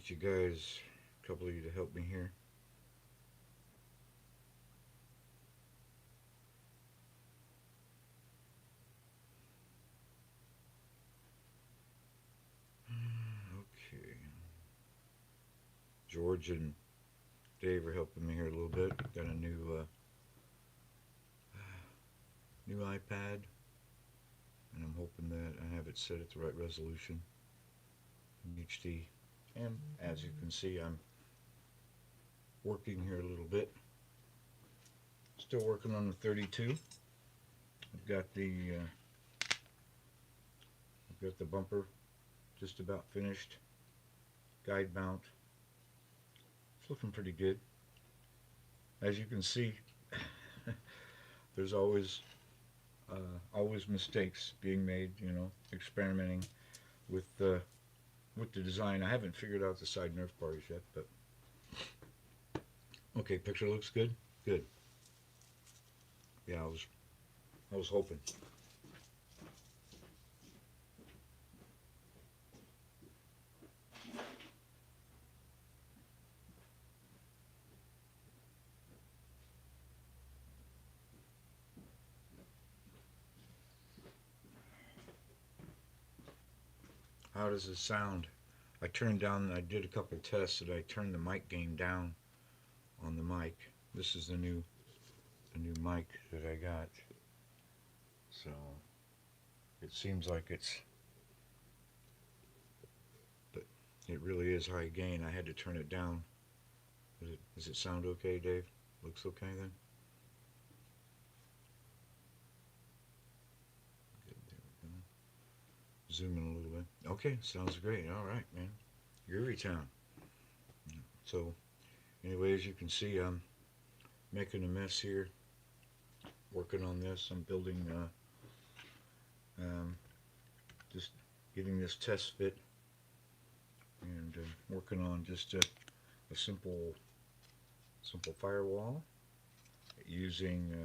get you guys, a couple of you to help me here. Okay. George and Dave are helping me here a little bit. Got a new iPad, and I'm hoping that I have it set at the right resolution in HD. And as you can see, I'm working here a little bit. Still working on the 32. I've got the bumper just about finished. Guide mount. It's looking pretty good. As you can see, there's always mistakes being made. Experimenting with with the design. I haven't figured out the side nerf bars yet, but okay. Picture looks good. Good. Yeah, I was hoping. How does it sound? I turned down. I did a couple tests, and I turned the mic gain down on the mic. This is the new mic that I got. So it seems like but it really is high gain. I had to turn it down. Does it sound okay, Dave? Looks okay then. Good, there we go. Zoom in a little bit. Okay, sounds great. All right, man. Groovy town. So anyway, as you can see, I'm making a mess here. Working on this. I'm building. Just getting this test fit and working on just a simple firewall using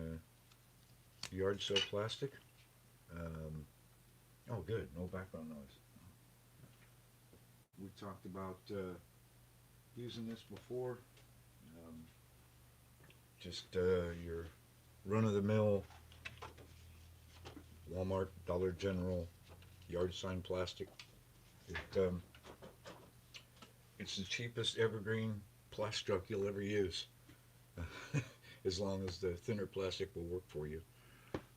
yard cell plastic. Um, oh, good, no background noise. We talked about using this before. Um, just your run-of-the-mill Walmart, Dollar General yard sign plastic. It, um, it's the cheapest evergreen plastic you'll ever use, as long as the thinner plastic will work for you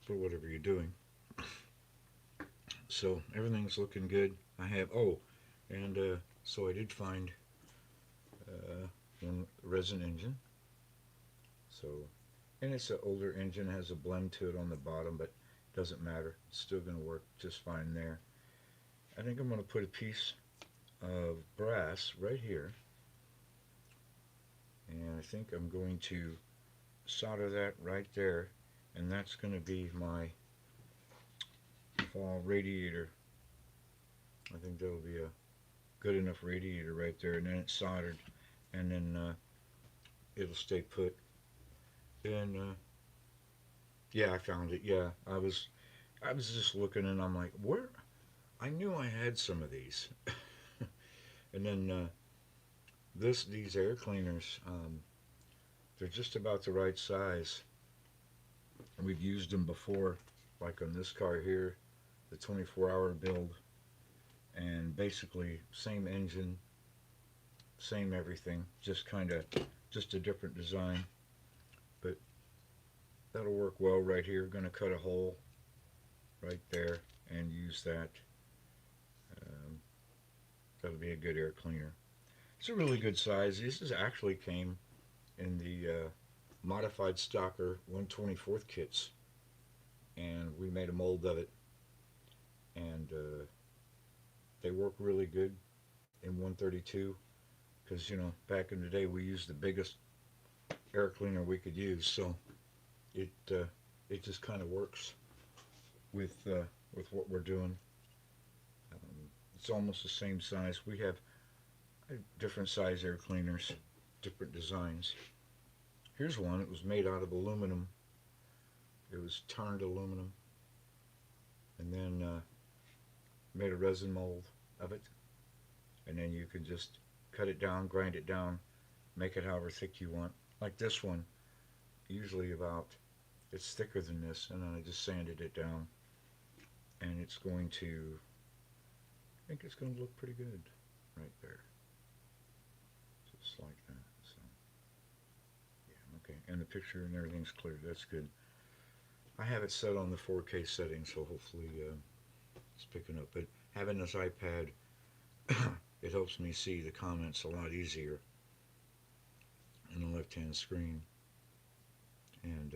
for whatever you're doing. So everything's looking good. I have and so I did find one resin engine. So and it's an older engine, has a blend to it on the bottom, but it doesn't matter. It's still going to work just fine there. I think I'm going to put a piece of brass right here, and I think I'm going to solder that right there, and that's going to be my fall radiator. I think that'll be a good enough radiator right there, and then it's soldered, and then it'll stay put. And yeah, I found it. Yeah, I was just looking, and I'm like, where? I knew I had some of these, and then these air cleaners, they're just about the right size. We've used them before, like on this car here, the 24-hour build, and basically same engine, same everything, just a different design. But that'll work well right here. Going to cut a hole right there and use that. Um, that'll be a good air cleaner. It's a really good size. This is actually came in the modified Stalker 124th kits, and we made a mold of it, and they work really good in 132 because back in the day we used the biggest air cleaner we could use, so it it just kind of works with what we're doing. It's almost the same size. We have different size air cleaners, different designs. Here's one. It was made out of aluminum. It was turned aluminum, and then made a resin mold of it, and then you can just cut it down, grind it down, make it however thick you want. Like this one, usually about, it's thicker than this, and then I just sanded it down, and it's going to, I think it's going to look pretty good right there, just like that. So yeah, okay, and the picture and everything's clear. That's good. I have it set on the 4K setting, so hopefully it's picking up. But having this iPad, it helps me see the comments a lot easier in the left-hand screen. And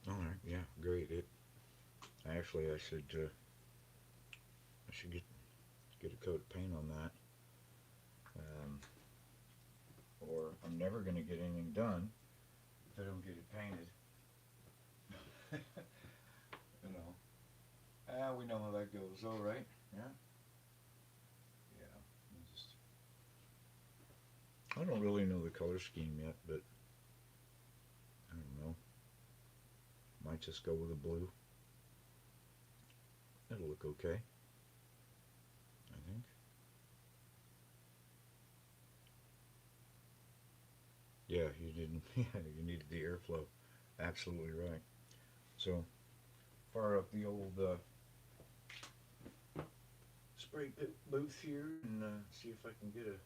all right, yeah, great. It actually, I should get a coat of paint on that, or I'm never going to get anything done if I don't get it painted. You know, we know how that goes. All right, yeah, yeah. I don't really know the color scheme yet, but I don't know. Might just go with a blue. It'll look okay, I think. Yeah, you didn't. Yeah, you needed the airflow. Absolutely right. So fire up the old spray booth here and see if I can get a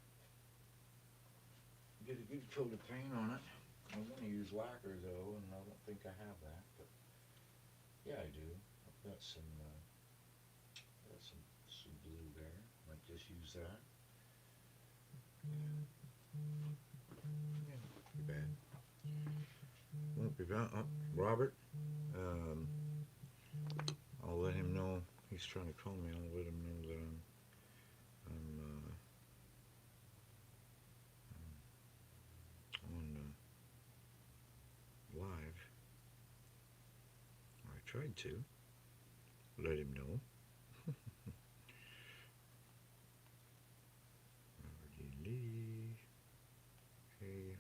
good coat of paint on it. I'm going to use lacquer though, and I don't think I have that, but yeah, I do. I've got some blue there. Might just use that. Yeah, not too bad. Won't be bad. Oh, Robert, um, I'll let him know. He's trying to call me. I'll let him know that I'm on live. Or I tried to let him know. Robert E. Lee. Hey,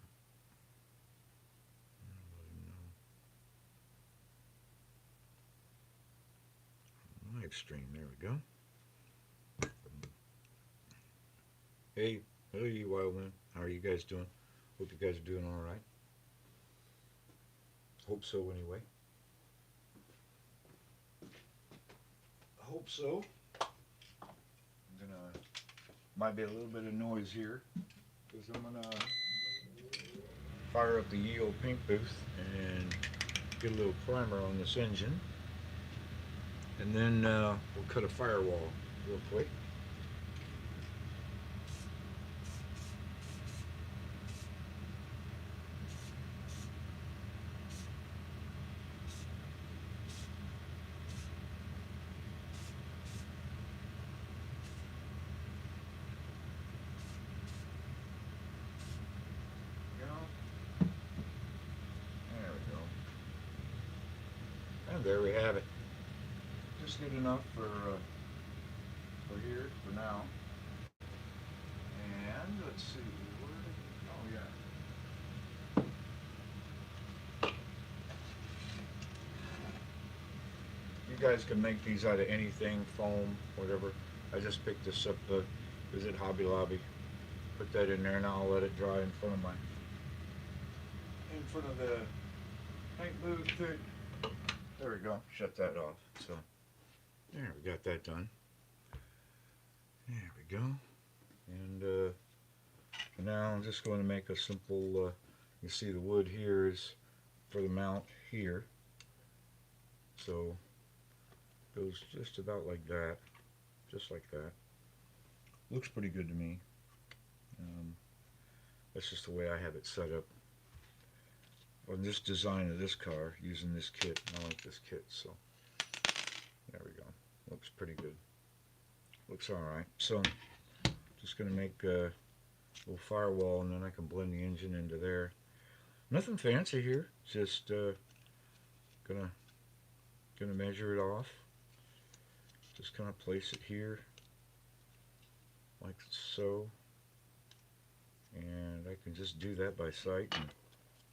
I'll let him know. Live stream. There we go. Hey, hey, Wildman. How are you guys doing? Hope you guys are doing all right. Hope so, anyway. Hope so. I'm gonna. Might be a little bit of noise here because I'm gonna fire up the yield paint booth and get a little primer on this engine, and then we'll cut a firewall real quick. There we go. And there we have it. Just good enough for here for now. And let's see, where did it, oh yeah. You guys can make these out of anything, foam, whatever. I just picked this up, is it Hobby Lobby? Put that in there and I'll let it dry in front of the paint booth. There we go, shut that off. So, there, we got that done. There we go. And now I'm just going to make a simple, you see the wood here is for the mount here. So, goes just about like that. Just like that. Looks pretty good to me. That's just the way I have it set up on this design of this car using this kit. I like this kit, so there we go. Looks pretty good. Looks alright. So just gonna make a little firewall and then I can blend the engine into there. Nothing fancy here, just gonna measure it off. Just kind of place it here like so, and I can just do that by sight and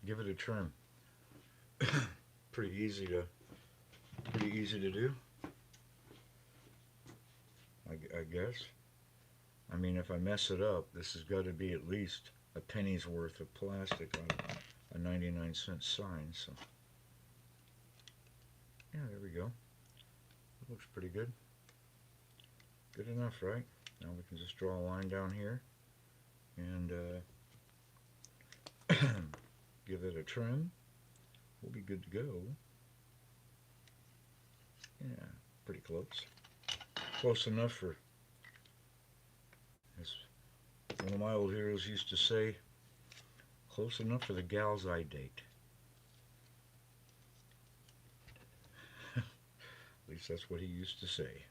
give it a trim. pretty easy to do, I guess. I mean, if I mess it up, this has got to be at least a penny's worth of plastic on a 99-cent sign. So, yeah, there we go. It looks pretty good. Good enough, right? Now we can just draw a line down here and give it a trim. We'll be good to go. Yeah, pretty close. Close enough for, as one of my old heroes used to say, close enough for the gals I date. At least that's what he used to say.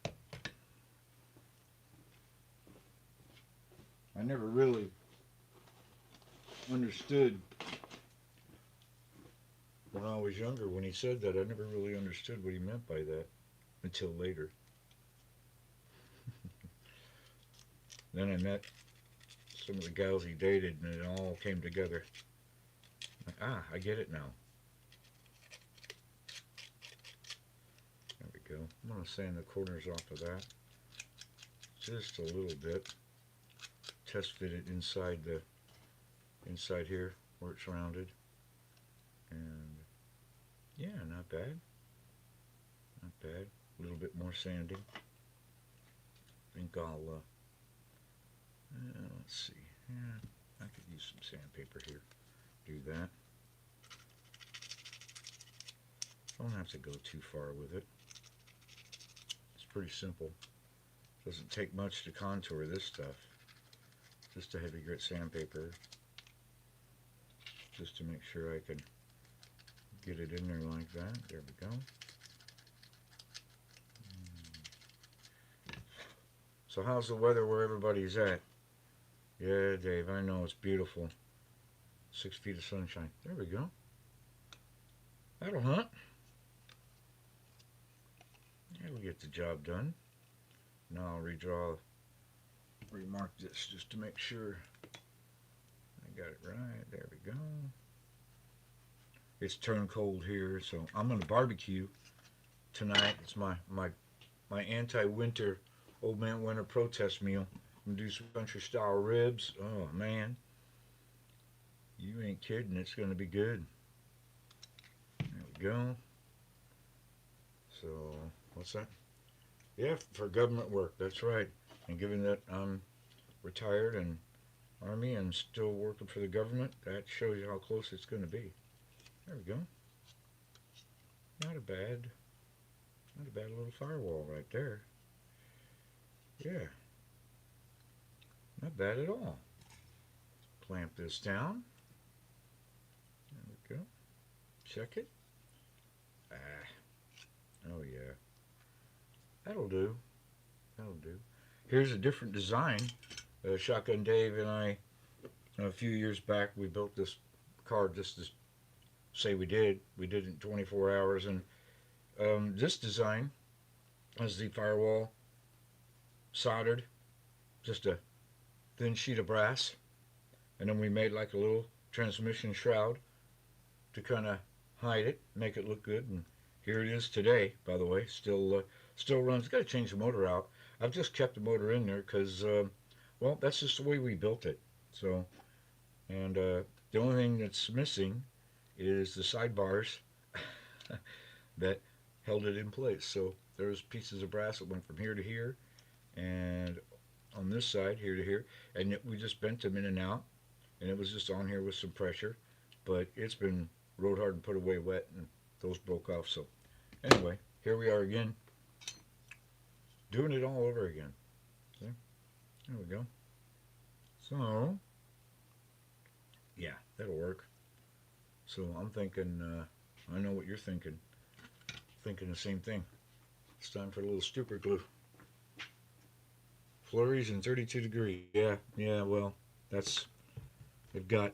I never really understood when I was younger when he said that. I never really understood what he meant by that until later. Then I met some of the gals he dated and it all came together. Like, I get it now. There we go. I'm going to sand the corners off of that just a little bit. Test fit it inside here where it's rounded. And yeah, not bad. Not bad. A little bit more sanding. I think I'll let's see. Yeah, I could use some sandpaper here. Do that. Don't have to go too far with it. It's pretty simple. Doesn't take much to contour this stuff. Just a heavy grit sandpaper. Just to make sure I can get it in there like that. There we go. So how's the weather where everybody's at? Yeah, Dave, I know it's beautiful. 6 feet of sunshine. There we go. That'll hunt. That'll get the job done. Now I'll remark this just to make sure I got it right. There we go. It's turned cold here, so I'm gonna barbecue tonight. It's my anti-winter old man winter protest meal. I'm gonna do some country style ribs. Oh man, you ain't kidding. It's gonna be good. There we go. So what's that? Yeah, for government work. That's right. And given that I'm retired and Army and still working for the government, that shows you how close it's going to be. There we go. Not a bad little firewall right there. Yeah, not bad at all. Clamp this down. There we go. Check it. Oh yeah. That'll do. That'll do. Here's a different design. Shotgun Dave and I, a few years back, we built this car just to say we did. We did it in 24 hours. And this design has the firewall soldered, just a thin sheet of brass. And then we made like a little transmission shroud to kind of hide it, make it look good. And here it is today, by the way. Still runs. Got to change the motor out. I've just kept the motor in there because, well, that's just the way we built it. So, and the only thing that's missing is the sidebars that held it in place. So there's pieces of brass that went from here to here, and on this side here to here, and we just bent them in and out, and it was just on here with some pressure, but it's been rode hard and put away wet, and those broke off. So anyway, here we are again, doing it all over again. See? There we go. So, yeah, that'll work. So I'm thinking, I know what you're thinking. Thinking the same thing. It's time for a little super glue. Flurries and 32 degrees. Yeah, well, that's, they've got,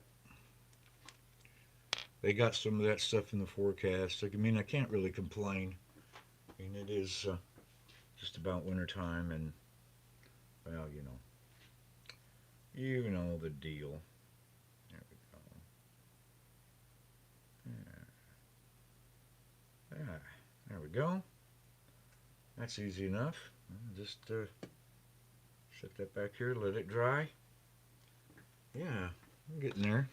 they got some of that stuff in the forecast. I mean, I can't really complain. I mean, it is just about winter time, and, well, you know the deal. There we go. Yeah, there we go. That's easy enough. Just Set that back here, let it dry. Yeah, I'm getting there.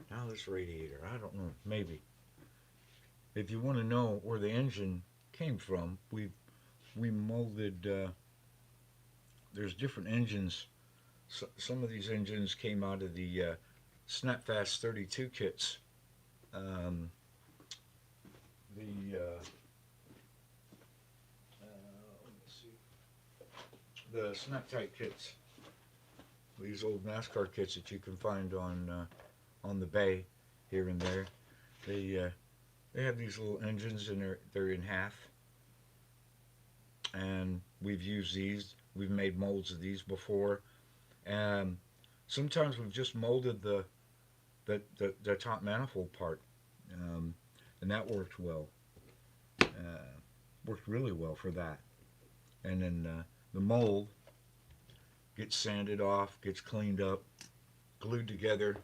Now this radiator, I don't know, maybe. If you want to know where the engine came from, we molded. There's different engines. Some of these engines came out of the Snapfast 32 kits. Um, the let me see, the Snap Tight kits. These old NASCAR kits that you can find on the bay here and there. They have these little engines and they're in half. And we've used these. We've made molds of these before. And sometimes we've just molded the top manifold part, and that worked well. Worked really well for that. And then the mold gets sanded off, gets cleaned up, glued together,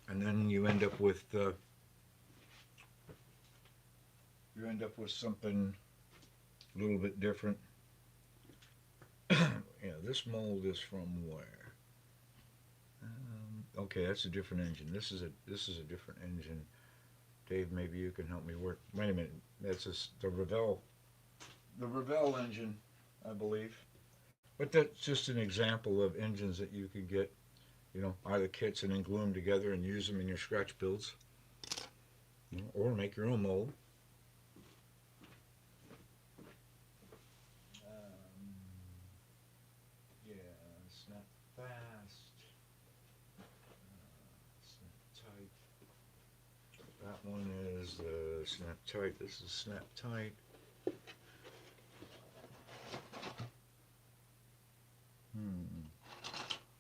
and then you end up with something a little bit different. Yeah, this mold is from where? Okay, that's a different engine. This is a different engine. Dave, maybe you can help me work. Wait a minute. That's the Revell engine, I believe. But that's just an example of engines that you could get, out of the kits and then glue them together and use them in your scratch builds, or make your own mold. Yeah, snap fast, snap tight. That one is the snap tight. This is snap tight.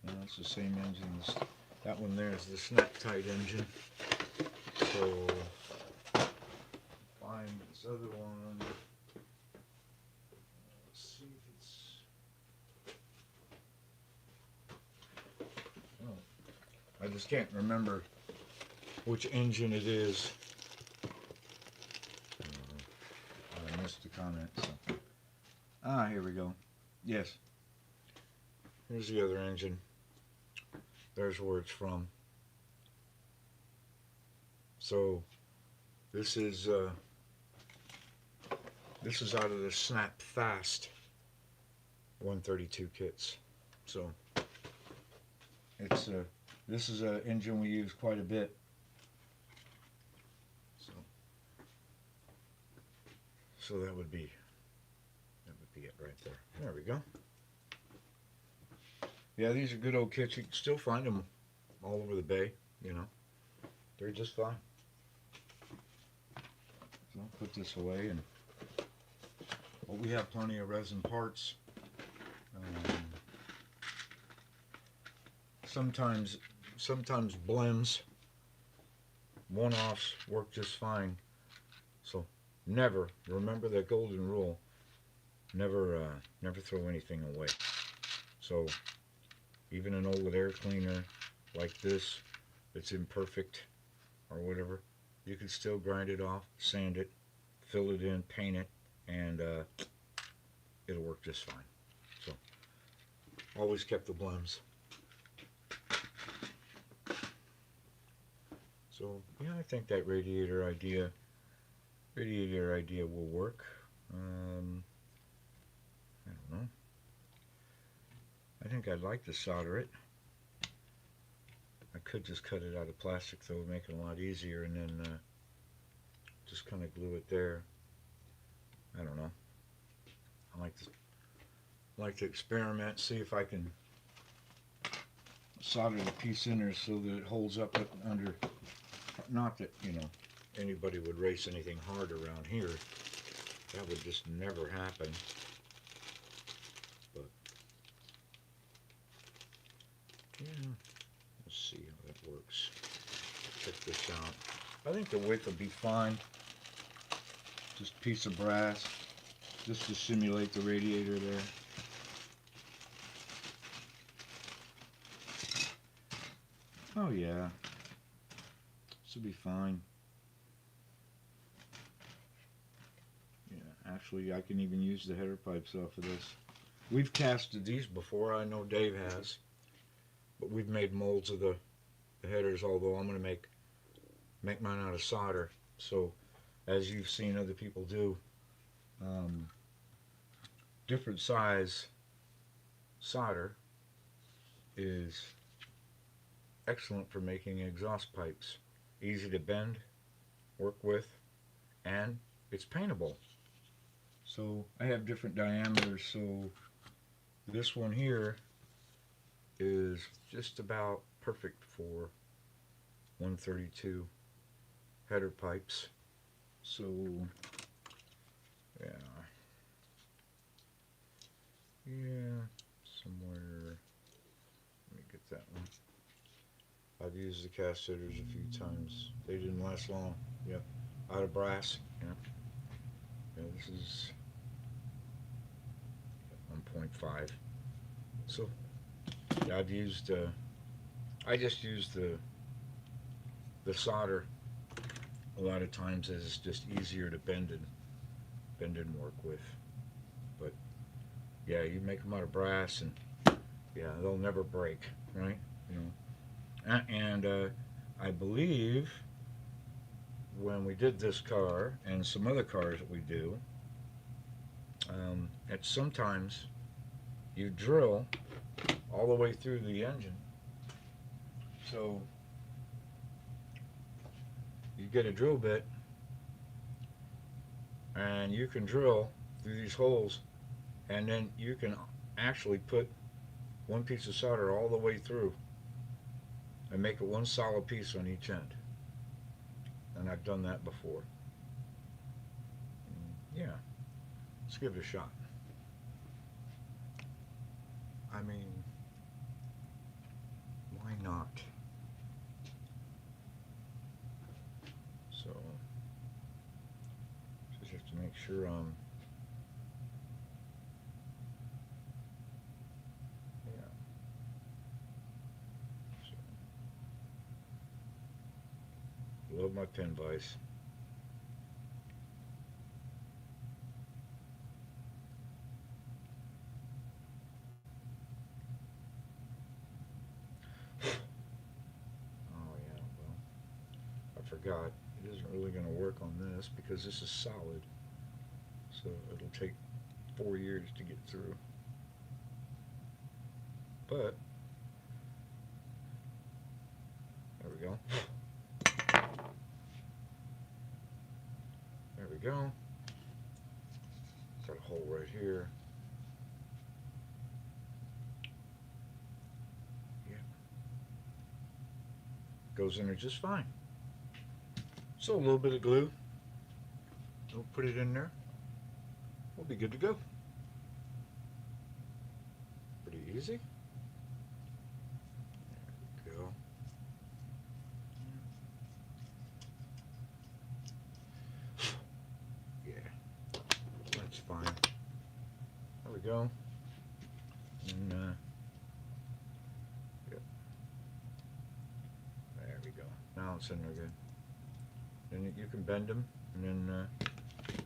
No, it's the same engine. That one there is the snap tight engine. So find this other one. Let's see if it's. Oh, I just can't remember which engine it is. I missed the comment. So. Here we go. Yes. Here's the other engine. There's where it's from. So this is out of the Snap Fast 132 kits. So it's this is an engine we use quite a bit. So that would be it right there. There we go. Yeah, these are good old kits. You can still find them all over the bay, They're just fine. So I'll put this away, and we have plenty of resin parts. Sometimes blends, one-offs work just fine. So remember that golden rule. Never throw anything away. So even an old air cleaner like this, it's imperfect or whatever, you can still grind it off, sand it, fill it in, paint it, and it'll work just fine. So always kept the blends. So yeah, I think that radiator idea will work. I don't know. I think I'd like to solder it. I could just cut it out of plastic though, make it a lot easier, and then just kind of glue it there. I don't know. I like to experiment, see if I can solder the piece in there so that it holds up under. Not that anybody would race anything hard around here. That would just never happen. But yeah, let's see how that works. Check this out. I think the width will be fine. Just a piece of brass, just to simulate the radiator there. Oh yeah, this will be fine. Yeah, actually I can even use the header pipes off of this. we've casted these before. I know Dave has, but we've made molds of the headers. Although I'm going to make mine out of solder. So as you've seen other people do, um, different size solder is excellent for making exhaust pipes. Easy to bend, work with, and it's paintable. So I have different diameters. So this one here is just about perfect for 132 header pipes. So yeah, yeah, somewhere. Let me get that one. I've used the cast headers a few times. They didn't last long. Yep, out of brass. Yeah, yeah. This is 1.5. So yeah, I've used. I just used the solder a lot of times as it's just easier to bend and work with. But yeah, you make them out of brass, and yeah, they'll never break, right? You know, and I believe when we did this car and some other cars that we do, at sometimes you drill all the way through the engine. So you get a drill bit and you can drill through these holes, and then you can actually put one piece of solder all the way through and make it one solid piece on each end. And I've done that before. Yeah, let's give it a shot. I mean, why not? So, just have to make sure yeah. So, love my pen vise. Oh yeah, well, I forgot. It isn't really going to work on this because this is solid. So it'll take 4 years to get through. But there we go. There we go. Got a hole right here. Yeah, goes in there just fine. So a little bit of glue. We'll put it in there. We'll be good to go. Pretty easy. There we go. Yeah, that's fine. There we go. And yep, there we go. Now it's in there good. And you can bend them, and then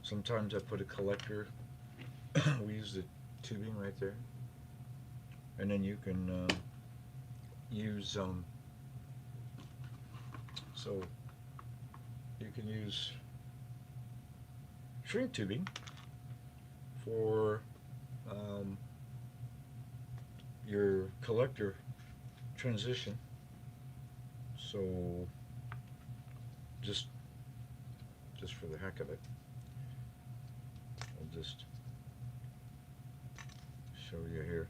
sometimes I put a collector. We use the tubing right there, and then you can use so you can use shrink tubing for um, your collector transition. So just just for the heck of it, I'll just show you here.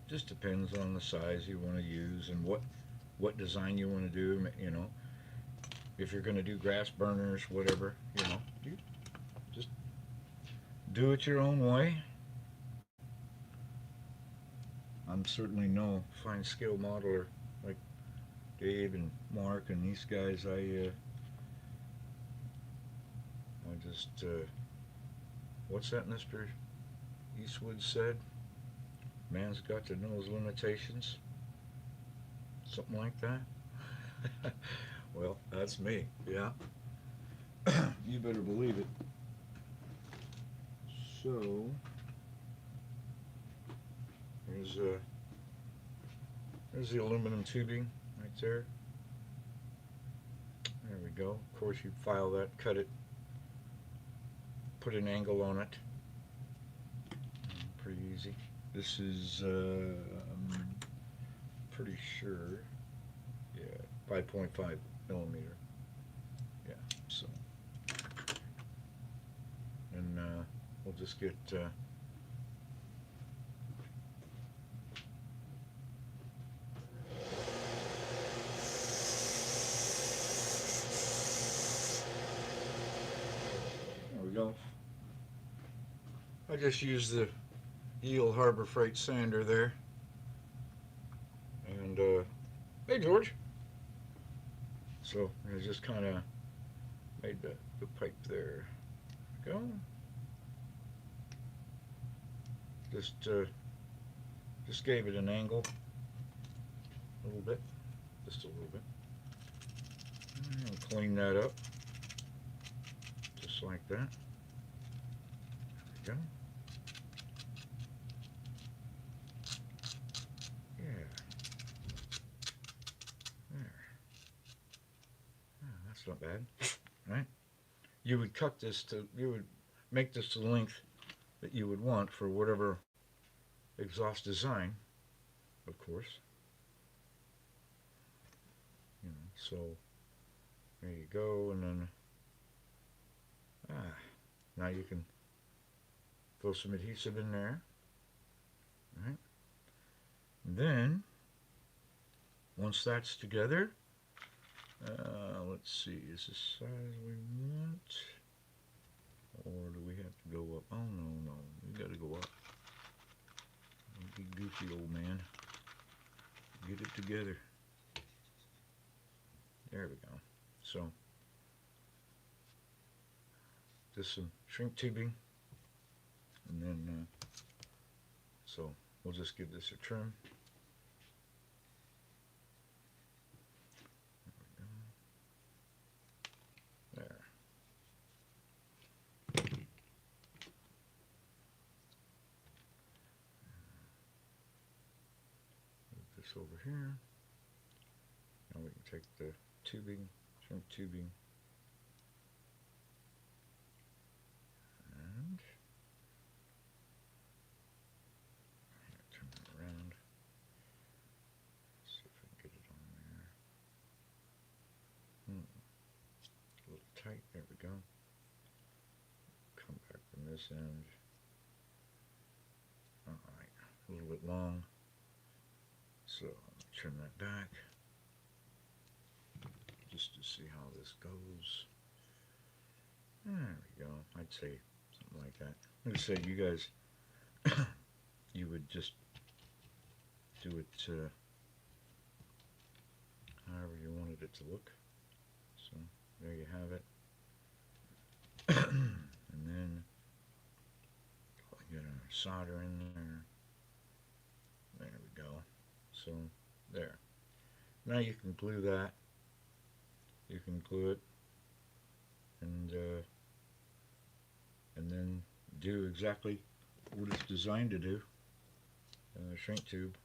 Just depends on the size you want to use and what design you want to do. You know, if you're going to do grass burners, whatever, you know, you just do it your own way. I'm certainly no fine scale modeler like Dave and Mark and these guys. I just what's that Mr. Eastwood said? Man's got to know his limitations. Something like that. Well, that's me. Yeah. You better believe it. So there's the aluminum tubing right there. There we go. Of course, you file that, cut it, put an angle on it. Pretty easy. This is, I'm pretty sure, yeah, 5.5 millimeter. Yeah, so. And we'll just get, there we go. I just used the Yield Harbor Freight sander there. And, hey George. So I just kind of made the pipe there. Go. Just gave it an angle. A little bit. Just a little bit. And clean that up. Just like that. There we go. Yeah. There. Oh, that's not bad, right? You would cut this to, you would make this the length that you would want for whatever exhaust design, of course. You know, so there you go, and then now you can throw some adhesive in there, right? And then once that's together, let's see, is this size we want, or do we have to go up? Oh no, we got to go up. Don't be goofy, old man. Get it together. There we go. So just some shrink tubing, and then so we'll just give this a trim. There. Move this over here. Now we can take the tubing, shrink tubing, and turn it around. See if I can get it on there. A little tight. There we go. Come back from this end. Alright, a little bit long. So trim that back just to see how this goes. There we go. I'd say something like that. I'd say you guys, you would just do it however you wanted it to look. So there you have it. And then get our solder in there. There we go. So there. Now you can glue that. You can glue it, and then do exactly what it's designed to do. Shrink tube,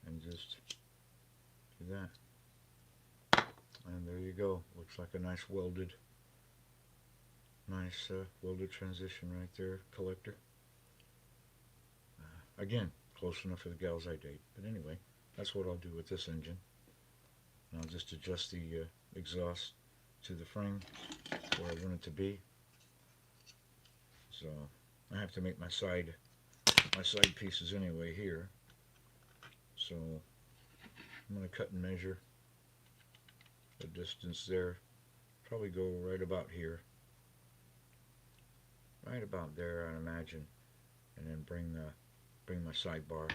and just do that. And there you go. Looks like a nice welded transition right there, collector. Again, close enough for the gals I date. But anyway, that's what I'll do with this engine. And I'll just adjust the exhaust to the frame where I want it to be. So I have to make my side pieces anyway here. So I'm going to cut and measure the distance there. Probably go right about here. Right about there, I imagine. And then bring my sidebar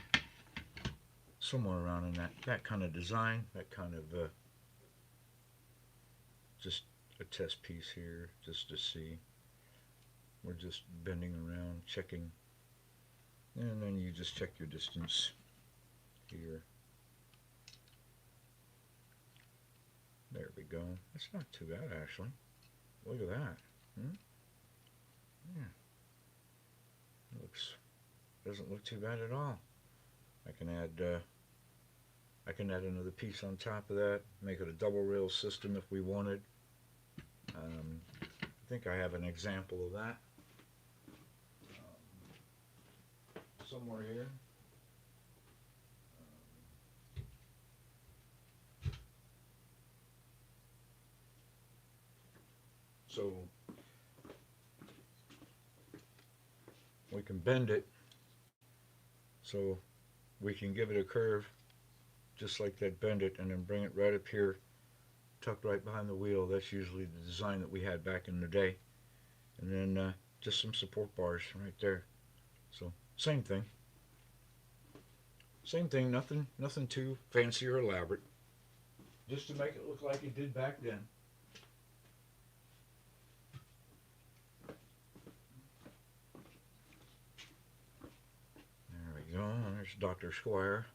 somewhere around in that kind of design, that kind of just a test piece here, just to see. We're just bending around, checking, and then you just check your distance here. There we go. That's not too bad, actually. Look at that. Yeah. Doesn't look too bad at all. I can add another piece on top of that, make it a double rail system if we wanted. I think I have an example of that somewhere here. So we can bend it so we can give it a curve just like that, bend it, and then bring it right up here, tucked right behind the wheel. That's usually the design that we had back in the day. And then just some support bars right there. So same thing. Same thing, nothing too fancy or elaborate. Just to make it look like it did back then. There we go. There's Dr. Squire.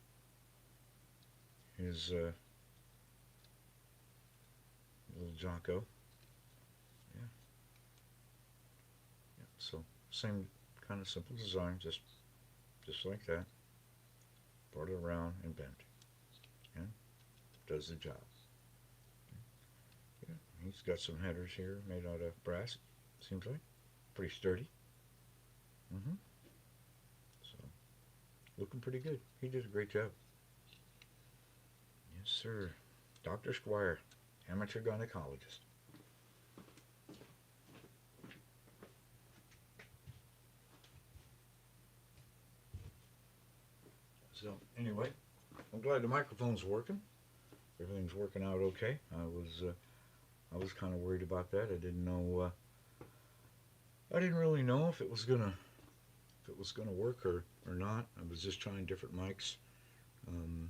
His little Jocko. Yeah. Yeah. So same kind of simple design, just like that. Brought it around and bent. And does the job. Yeah. He's got some headers here made out of brass. Seems like pretty sturdy. Mm-hmm. So looking pretty good. He did a great job. Yes, sir. Dr. Squire, amateur gynecologist. So anyway, I'm glad the microphone's working. Everything's working out okay. I was kind of worried about that. I didn't really know if it was gonna work or not. I was just trying different mics. Um,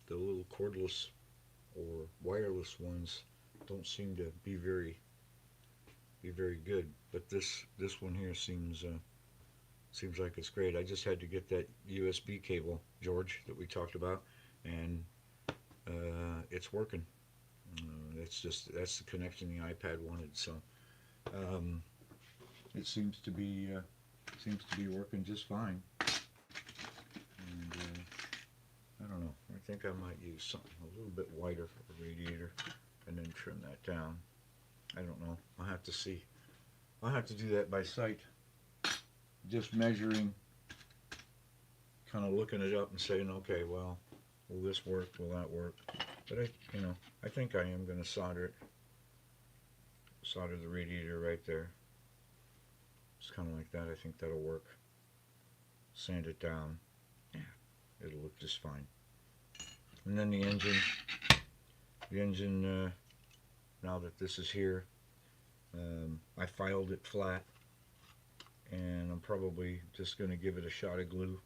the little cordless or wireless ones don't seem to be very good, but this one here seems like it's great. I just had to get that USB cable, George, that we talked about, and it's working. That's the connection the iPad wanted. So um, it seems to be working just fine. And I don't know. I think I might use something a little bit wider for the radiator, and then trim that down. I don't know. I'll have to see. I'll have to do that by sight. Just measuring, kind of looking it up and saying, okay, well, will this work? Will that work? But I think I am going to solder the radiator right there. Just kind of like that. I think that'll work. Sand it down. Yeah, it'll look just fine. And then the engine. Now that this is here, I filed it flat, and I'm probably just going to give it a shot of glue,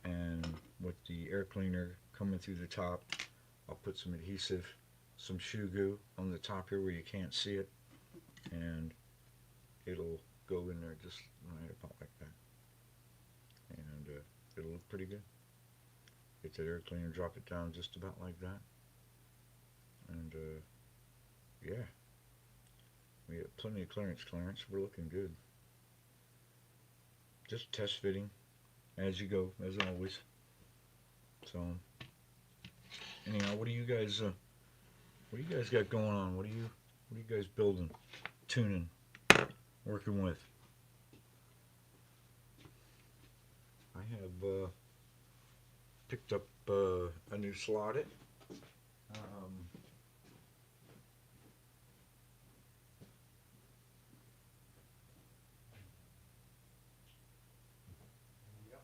and with the air cleaner coming through the top, I'll put some adhesive, some shoe goo on the top here where you can't see it, and it'll go in there just right about like that, and it'll look pretty good. Get that air cleaner, drop it down just about like that, and yeah, we have plenty of clearance. We're looking good. Just test fitting as you go, as always. So anyhow, what do you guys got going on? What are you guys building, tuning, working with? I have picked up a new slotted. Um, yep.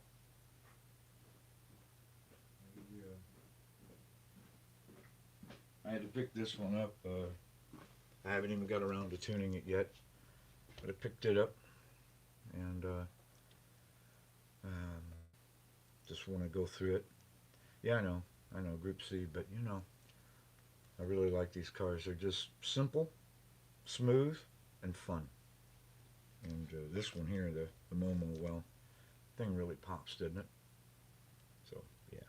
I had to pick this one up. I haven't even got around to tuning it yet, but I picked it up, and um, just want to go through it. Yeah, I know, Group C, but I really like these cars. They're just simple, smooth, and fun. And this one here, the Momo, well, thing really pops, didn't it? So yeah,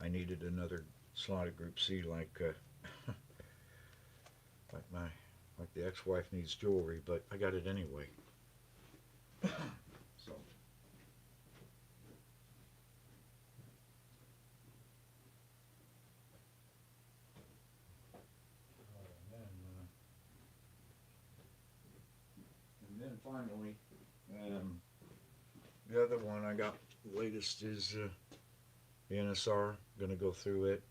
I needed another slotted Group C like my like the ex-wife needs jewelry, but I got it anyway. So finally. Um, the other one I got latest is the NSR. Going to go through it,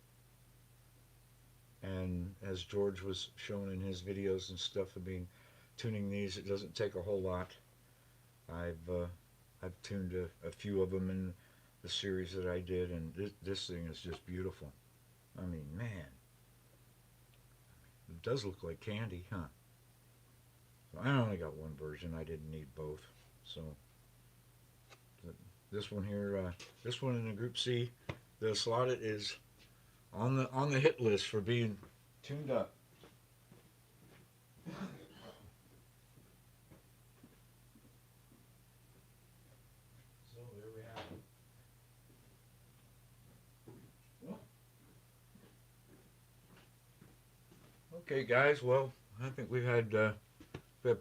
and as George was showing in his videos and stuff of being tuning these, it doesn't take a whole lot. I've uh, I've tuned a few of them in the series that I did, and this thing is just beautiful. I mean, man, it does look like candy, huh? So I only got one version. I didn't need both. So this one here, this one in the Group C, the slotted is on the hit list for being tuned up. So there we have it. Well, okay, guys. Well, I think we've had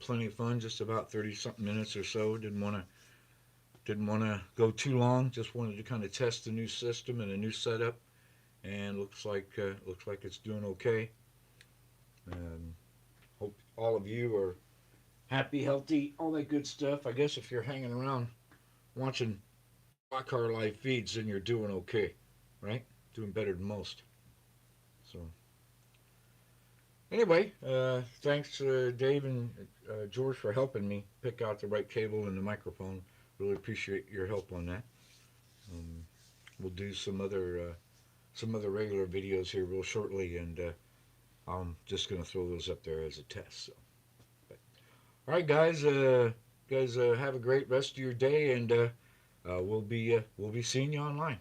plenty of fun. Just about 30 something minutes or so. Didn't want to go too long. Just wanted to kind of test the new system and a new setup, and looks like it's doing okay. Um, Hope all of you are happy, healthy, all that good stuff. I guess if you're hanging around watching Rock Car Live feeds, then you're doing okay, right? Doing better than most. So anyway, thanks Dave and George for helping me pick out the right cable and the microphone. Really appreciate your help on that. Um, we'll do some other regular videos here real shortly, and I'm just gonna throw those up there as a test. So, but, all right, guys, have a great rest of your day, and we'll be seeing you online.